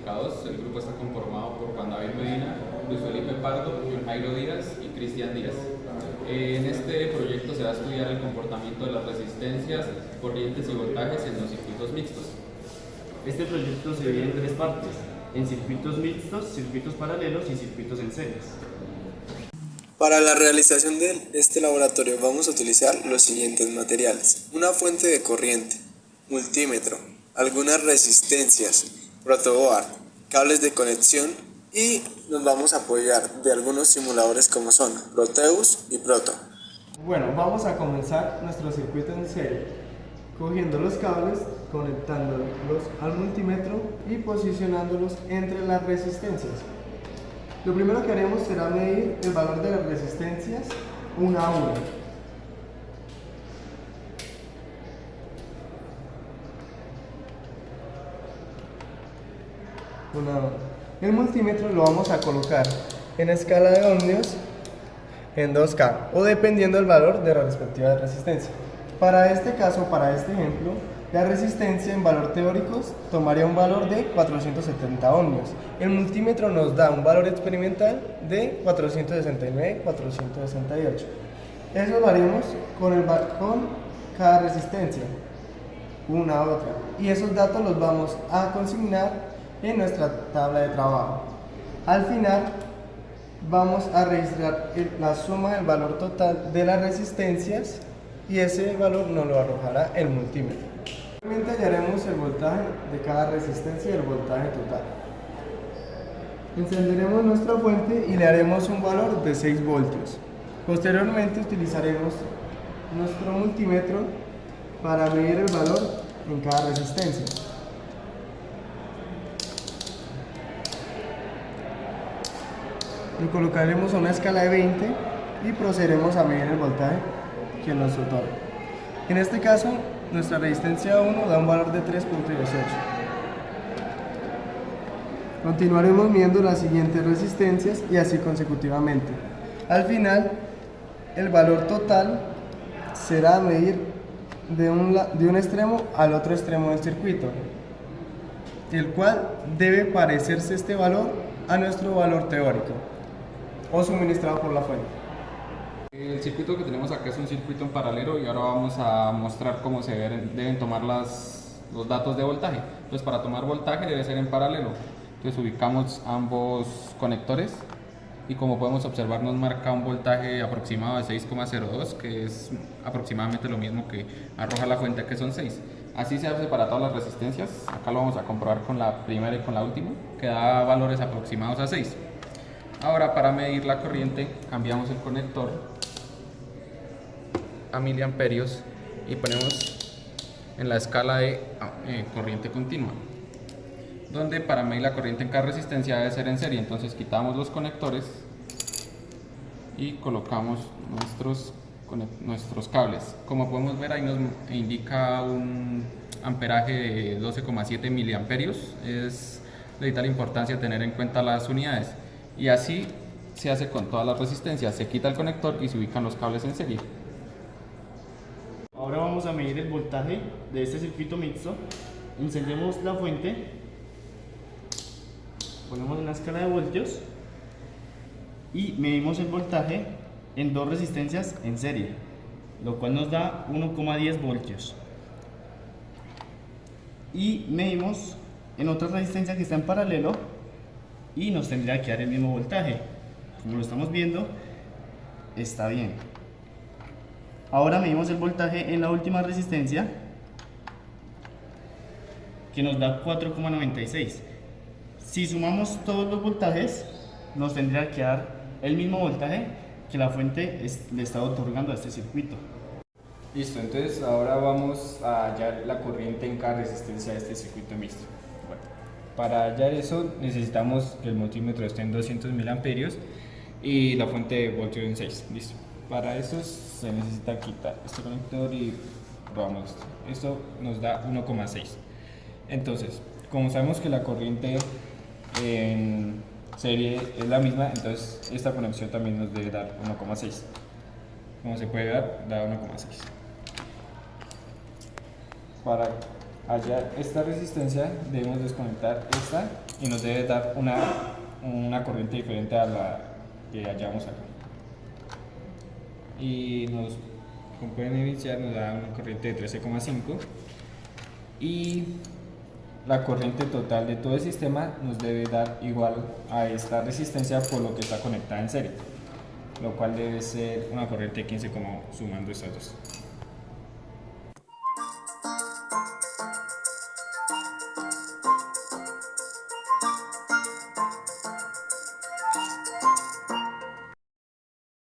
Electrificados. El grupo está conformado por Juan David Medina, Luis Felipe Pardo, John Jairo Díaz y Cristian Díaz. En este proyecto se va a estudiar el comportamiento de las resistencias, corrientes y voltajes en los circuitos mixtos. Este proyecto se divide en tres partes: en circuitos mixtos, circuitos paralelos y circuitos en series. Para la realización de este laboratorio vamos a utilizar los siguientes materiales: una fuente de corriente, multímetro, algunas resistencias, protoboard, cables de conexión y nos vamos a apoyar de algunos simuladores como son Proteus y Proto. Bueno, vamos a comenzar nuestro circuito en serie, cogiendo los cables, conectándolos al multímetro y posicionándolos entre las resistencias. Lo primero que haremos será medir el valor de las resistencias una a una. El multímetro lo vamos a colocar en escala de ohmios en 2K o dependiendo del valor de la respectiva resistencia. Para este caso, para este ejemplo, la resistencia en valor teórico tomaría un valor de 470 ohmios. El multímetro nos da un valor experimental de 469, 468. Eso lo haremos con cada resistencia, una a otra. Y esos datos los vamos a consignar en nuestra tabla de trabajo. Al final vamos a registrar la suma del valor total de las resistencias y ese valor nos lo arrojará el multímetro. Finalmente hallaremos el voltaje de cada resistencia y el voltaje total. Encenderemos nuestra fuente y le haremos un valor de 6 voltios. Posteriormente utilizaremos nuestro multímetro para medir el valor en cada resistencia. Y colocaremos una escala de 20 y procederemos a medir el voltaje que nos otorga. En este caso, nuestra resistencia 1 da un valor de 3.18. Continuaremos midiendo las siguientes resistencias y así consecutivamente. Al final, el valor total será medir de un extremo al otro extremo del circuito, el cual debe parecerse este valor a nuestro valor teórico o suministrado por la fuente. El circuito que tenemos acá es un circuito en paralelo y ahora vamos a mostrar cómo se deben tomar los datos de voltaje. Entonces, para tomar voltaje debe ser en paralelo. Entonces ubicamos ambos conectores y, como podemos observar, nos marca un voltaje aproximado de 6,02, que es aproximadamente lo mismo que arroja la fuente, que son 6. Así se hace para todas las resistencias. Acá lo vamos a comprobar con la primera y con la última, que da valores aproximados a 6. Ahora, para medir la corriente, cambiamos el conector a miliamperios y ponemos en la escala de corriente continua, donde para medir la corriente en cada resistencia debe ser en serie. Entonces quitamos los conectores y colocamos nuestros cables. Como podemos ver, ahí nos indica un amperaje de 12,7 miliamperios. Es de vital importancia tener en cuenta las unidades. Y así se hace con todas las resistencias. Se quita el conector y se ubican los cables en serie. Ahora vamos a medir el voltaje de este circuito mixto. Encendemos la fuente, ponemos una escala de voltios y medimos el voltaje en dos resistencias en serie, lo cual nos da 1,10 voltios. Y medimos en otra resistencia que está en paralelo y nos tendría que dar el mismo voltaje. Como lo estamos viendo, está bien. Ahora medimos el voltaje en la última resistencia, que nos da 4,96. Si sumamos todos los voltajes, nos tendría que dar el mismo voltaje que la fuente le está otorgando a este circuito. Listo, entonces ahora vamos a hallar la corriente en cada resistencia de este circuito mixto. Bueno, para hallar eso necesitamos que el multímetro esté en 200 miliamperios y la fuente de voltio en 6. Listo. Para eso se necesita quitar este conector y probamos esto. Esto nos da 1,6. Entonces, como sabemos que la corriente en serie es la misma, entonces esta conexión también nos debe dar 1,6. Como se puede ver, da 1,6. Para hallar esta resistencia, debemos desconectar esta y nos debe dar una corriente diferente a la que hallamos acá. Y como pueden evidenciar, nos da una corriente de 13,5 y la corriente total de todo el sistema nos debe dar igual a esta resistencia por lo que está conectada en serie, lo cual debe ser una corriente de 15, como sumando estas dos.